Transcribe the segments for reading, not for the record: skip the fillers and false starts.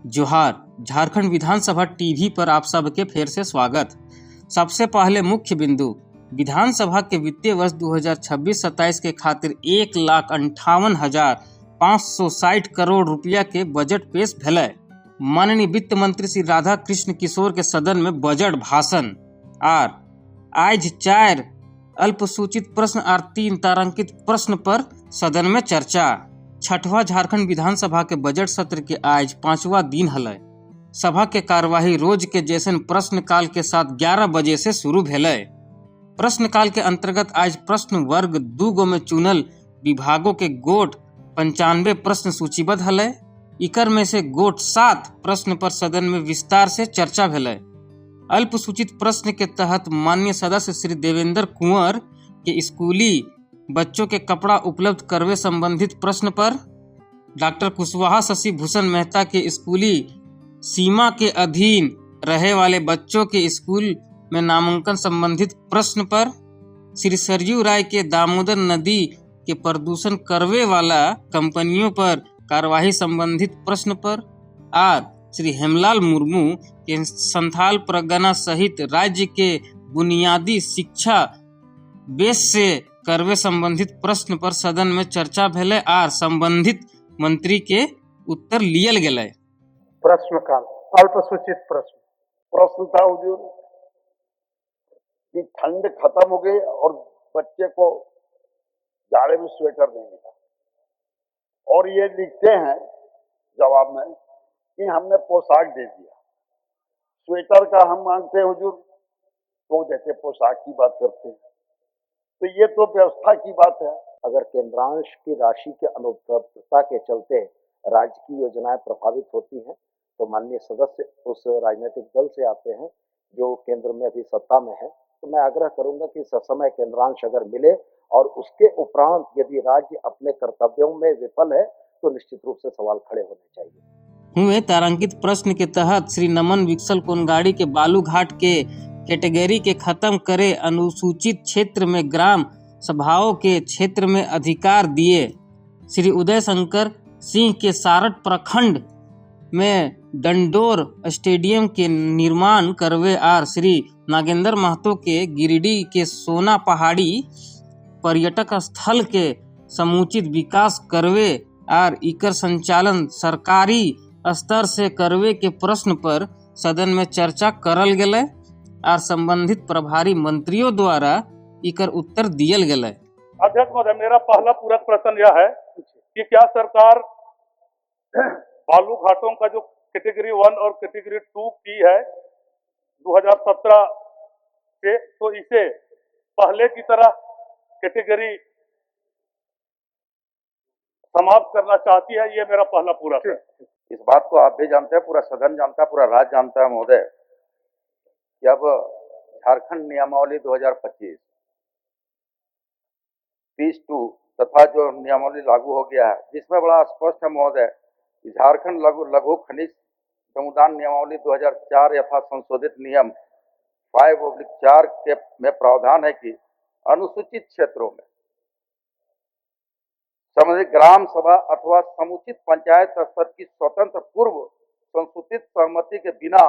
जोहार। झारखंड विधानसभा टीवी पर आप सबके फिर से स्वागत। सबसे पहले मुख्य बिंदु, विधानसभा के वित्तीय वर्ष 2026-27 के खातिर 1,58,560 करोड़ रुपया के बजट पेश भेलै। माननीय वित्त मंत्री श्री राधा कृष्ण किशोर के सदन में बजट भाषण आर आज 4 अल्पसूचित प्रश्न और 3 तारांकित प्रश्न पर सदन में चर्चा। छठवां झारखंड विधानसभा के बजट सत्र के आज 5वां दिन हलै। सभा के कार्यवाही रोज के जैसन प्रश्नकाल के साथ 11 बजे से शुरू भेलै। प्रश्नकाल के अंतर्गत आज प्रश्न वर्ग 2 में चुनल विभागों के गोट 95 प्रश्न सूचीबद्ध हलै। इकर में से गोट 7 प्रश्न पर सदन में विस्तार से चर्चा भेलै। अल्पसूचित प्रश्न के तहत माननीय सदस्य श्री देवेंद्र कुंवर के स्कूली बच्चों के कपड़ा उपलब्ध करवे संबंधित प्रश्न पर, डॉक्टर कुशवाहा शशि भूषण मेहता के स्कूली सीमा के अधीन रहे वाले बच्चों के स्कूल में नामांकन संबंधित प्रश्न पर, श्री सरयू राय के दामोदर नदी के प्रदूषण करवे वाला कंपनियों पर कार्यवाही संबंधित प्रश्न पर और श्री हेमलाल मुर्मू के संथाल परगना सहित राज्य के बुनियादी शिक्षा बेस से करवे संबंधित प्रश्न पर सदन में चर्चा भेलै और संबंधित मंत्री के उत्तर लियल गेलै। प्रश्नकाल अल्पसूचित प्रश्न था हुजूर कि ठंड खत्म हो गई और बच्चे को जाड़े में स्वेटर नहीं मिला और ये लिखते हैं जवाब में कि हमने पोशाक दे दिया। स्वेटर का हम मांगते हैं हुजूर तो देते पोशाक की बात करते हैं, तो ये तो व्यवस्था की बात है। अगर केंद्रांश की राशि के अनुपलब्धता के चलते राज्य की योजनाएं प्रभावित होती हैं तो माननीय सदस्य उस राजनीतिक दल से आते हैं जो केंद्र में अभी सत्ता में है, तो मैं आग्रह करूंगा कि ससमय केंद्रांश अगर मिले और उसके उपरांत यदि राज्य अपने कर्तव्यों में विफल है तो निश्चित रूप से सवाल खड़े होने चाहिए। हुए तारांकित प्रश्न के तहत श्री नमन विकसल कोनगाड़ी के बालू घाट के कैटेगरी के खत्म करे, अनुसूचित क्षेत्र में ग्राम सभाओं के क्षेत्र में अधिकार दिए। श्री उदय शंकर सिंह के सारठ प्रखंड में डंडोर स्टेडियम के निर्माण करवे और श्री नागेंद्र महतो के गिरिडीह के सोना पहाड़ी पर्यटक स्थल के समुचित विकास करवे और इकर संचालन सरकारी स्तर से करवे के प्रश्न पर सदन में चर्चा करल गेलै और संबंधित प्रभारी मंत्रियों द्वारा इकर उत्तर दियल गेलै। अध्यक्ष महोदय, मेरा पहला पूरक प्रश्न यह है कि क्या सरकार बालू घाटों का जो कैटेगरी 1 और कैटेगरी 2 की है 2017 से, तो इसे पहले की तरह कैटेगरी समाप्त करना चाहती है? ये मेरा पहला पूरक है। इस बात को आप भी जानते हैं, पूरा सदन जानता है, पूरा राज्य जानता है महोदय कि अब झारखंड नियमावली 2025 30-2 तथा जो नियमावली लागू हो गया है जिसमें बड़ा स्पष्ट है महोदय कि झारखंड लघु खनिज समुदान नियमावली 2004 यथा संशोधित नियम 5/4 के में प्रावधान है कि अनुसूचित क्षेत्रों में संबंधित ग्राम सभा अथवा समुचित पंचायत स्तर की स्वतंत्र पूर्व संसूचित सहमति के बिना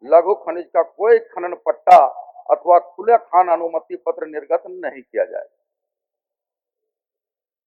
लघु खनिज का कोई खनन पट्टा अथवा खुले खान अनुमति पत्र निर्गत नहीं किया जाए।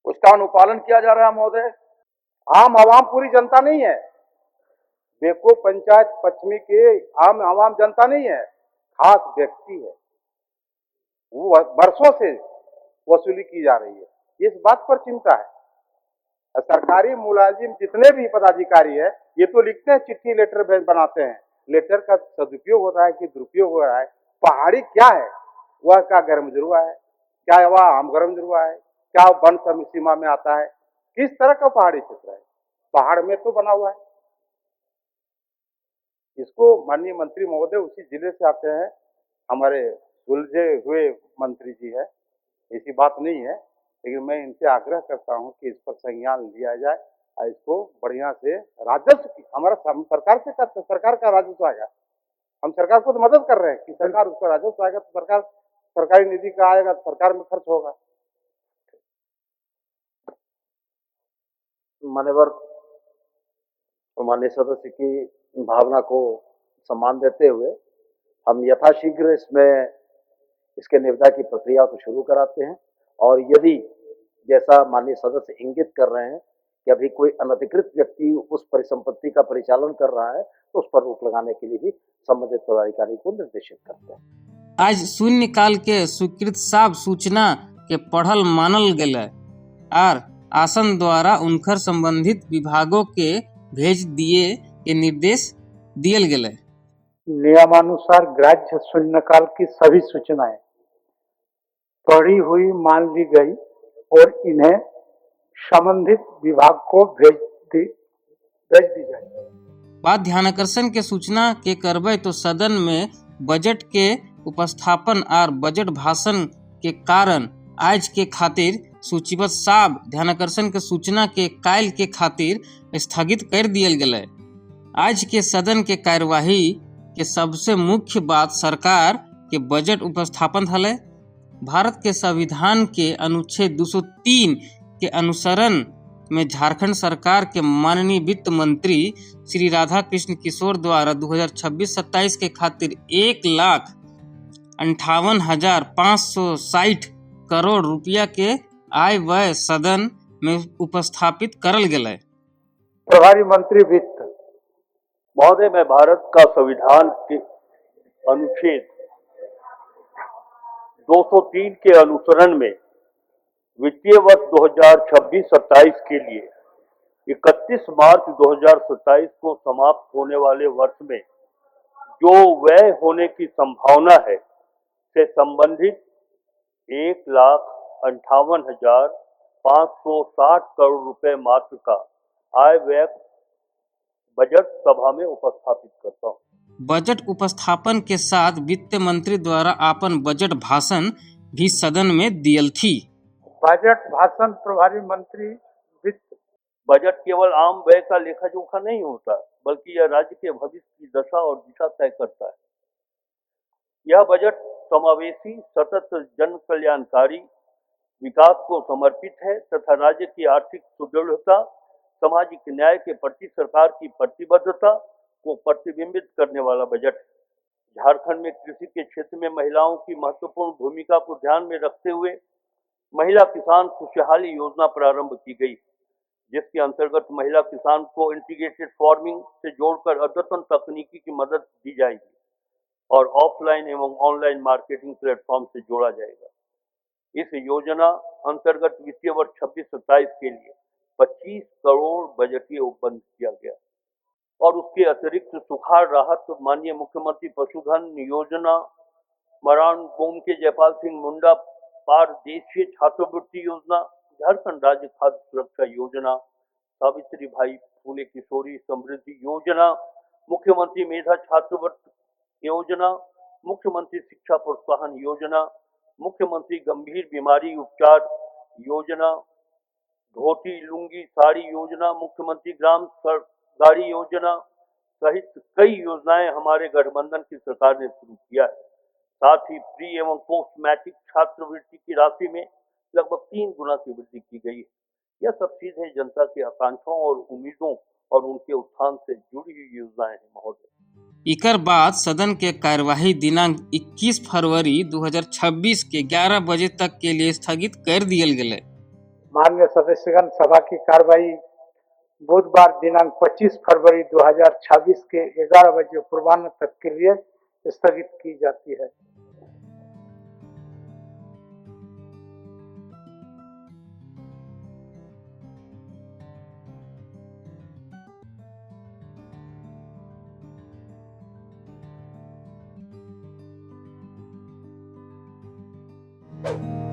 उसका अनुपालन किया जा रहा है महोदय। आम आवाम पूरी जनता नहीं है, बेको पंचायत पश्चिमी के आम आवाम जनता नहीं है, खास व्यक्ति है, वो वर्षों से वसूली की जा रही है। इस बात पर चिंता है। सरकारी मुलाजिम जितने भी पदाधिकारी है ये तो लिखते हैं, चिट्ठी लेटर बनाते हैं, लेटर का सदुपयोग हो रहा है कि दुरुपयोग हो रहा है। पहाड़ी क्या है, वह क्या गर्म जरुआ है, क्या वह आम गर्म जरुआ है, क्या वन सीमा में आता है, किस तरह का पहाड़ी क्षेत्र है? पहाड़ में तो बना हुआ है। इसको माननीय मंत्री महोदय उसी जिले से आते हैं, हमारे सुलझे हुए मंत्री जी है, ऐसी बात नहीं है, लेकिन मैं इनसे आग्रह करता हूं कि इस पर संज्ञान लिया जाए और इसको बढ़िया से राजस्व की हमारा सरकार से करते, सरकार का राजस्व आएगा, हम सरकार को तो मदद कर रहे हैं कि सरकार उसका राजस्व आएगा तो सरकार सरकारी निधि का आएगा तो सरकार में खर्च होगा। मान्यवर और माननीय सदस्य की भावना को सम्मान देते हुए हम यथाशीघ्र इसके निविदा की प्रक्रिया को शुरू कराते हैं। और यदि जैसा माननीय सदस्य इंगित कर रहे हैं कि अभी कोई अनधिकृत व्यक्ति उस परिसंपत्ति का परिचालन कर रहा है तो उस पर रोक लगाने के लिए भी संबंधित पदाधिकारी को निर्देशित करते हैं। आज शून्यकाल के स्वीकृत साफ सूचना के पढ़ल मानल गेलै और आसन द्वारा उनकर संबंधित विभागों के भेज दिए के निर्देश दियल गेलै। नियमानुसार ग्राह्य शून्यकाल की सभी सूचनाएं पढ़ी हुई मान ली गई और इन्हें संबंधित विभाग को भेज दी जाए। बात ध्यानाकर्षण के सूचना के करबै तो सदन में बजट के उपस्थापन और बजट भाषण के कारण आज के खातिर सूचीबद्ध साब ध्यानाकर्षण के सूचना के काल के खातिर स्थगित कर दियल गेलै। आज के सदन के कार्यवाही के सबसे मुख्य बात सरकार के बजट उपस्थापन हलै। भारत के संविधान के अनुच्छेद 203 के अनुसरण में झारखंड सरकार के माननीय वित्त मंत्री श्री राधा कृष्ण किशोर द्वारा 2026-27 के खातिर 1,58,560 करोड़ रुपया के आय व्यय सदन में उपस्थापित करल गेलै। प्रभारी मंत्री वित्त महोदय, मैं भारत का संविधान के अनुच्छेद 203 के अनुसरण में वित्तीय वर्ष 2026-27 के लिए 31 मार्च 2027 को समाप्त होने वाले वर्ष में जो व्यय होने की संभावना है से संबंधित 1,58,560 करोड़ रुपए मात्र का आय व्यय बजट सभा में उपस्थापित करता हूँ। बजट उपस्थापन के साथ वित्त मंत्री द्वारा अपन बजट भाषण भी सदन में दियल थी। बजट भाषण प्रभारी मंत्री वित्त। बजट केवल आम व्यय का लेखा जोखा नहीं होता, बल्कि यह राज्य के भविष्य की दशा और दिशा तय करता है। यह बजट समावेशी, सतत, जन कल्याणकारी विकास को समर्पित है तथा राज्य की आर्थिक सुदृढ़ता, सामाजिक न्याय के प्रति सरकार की प्रतिबद्धता को प्रतिबिंबित करने वाला बजट है। झारखंड में कृषि के क्षेत्र में महिलाओं की महत्वपूर्ण भूमिका को ध्यान में रखते हुए महिला किसान खुशहाली योजना प्रारंभ की गई, जिसके अंतर्गत महिला किसान को इंटीग्रेटेड फार्मिंग से जोड़कर अद्यतन तकनीकी की मदद दी जाएगी और ऑफलाइन एवं ऑनलाइन मार्केटिंग प्लेटफॉर्म से जोड़ा जाएगा। इस योजना अंतर्गत वित्तीय वर्ष 26-27 के लिए 25 करोड़ बजटीय उपबंध किया गया और उसके अतिरिक्त सुखाड़ राहत, माननीय मुख्यमंत्री पशुधन योजना, मरान भूमि के जयपाल सिंह मुंडा पारदेशीय छात्रवृत्ति योजना, झारखंड राज्य खाद्य सुरक्षा योजना, सावित्री भाई फूले किशोरी समृद्धि योजना, मुख्यमंत्री मेधा छात्रवृत्ति योजना, मुख्यमंत्री शिक्षा प्रोत्साहन योजना, मुख्यमंत्री गंभीर बीमारी उपचार योजना, धोती लुंगी साड़ी योजना, मुख्यमंत्री ग्राम गाड़ी योजना सहित कई योजनाएं हमारे गठबंधन की सरकार ने शुरू किया है। साथ ही प्री एवं पोस्ट मैट्रिक छात्रवृत्ति की राशि में लगभग 3 गुना की वृद्धि की गई है। यह सब सीधे जनता की आकांक्षाओं और उम्मीदों और उनके उत्थान से जुड़ी हुई योजनाएं हैं महोदय। इकर बाद सदन के कार्यवाही दिनांक 21 फरवरी 2026 के 11 बजे तक के लिए स्थगित कर दियल गेलै। माननीय सदस्यगण, सभा की कार्यवाही बुधवार दिनांक 25 फरवरी 2026 के 11 बजे पूर्वाह्न तक के लिए स्थगित की जाती है। Thank you.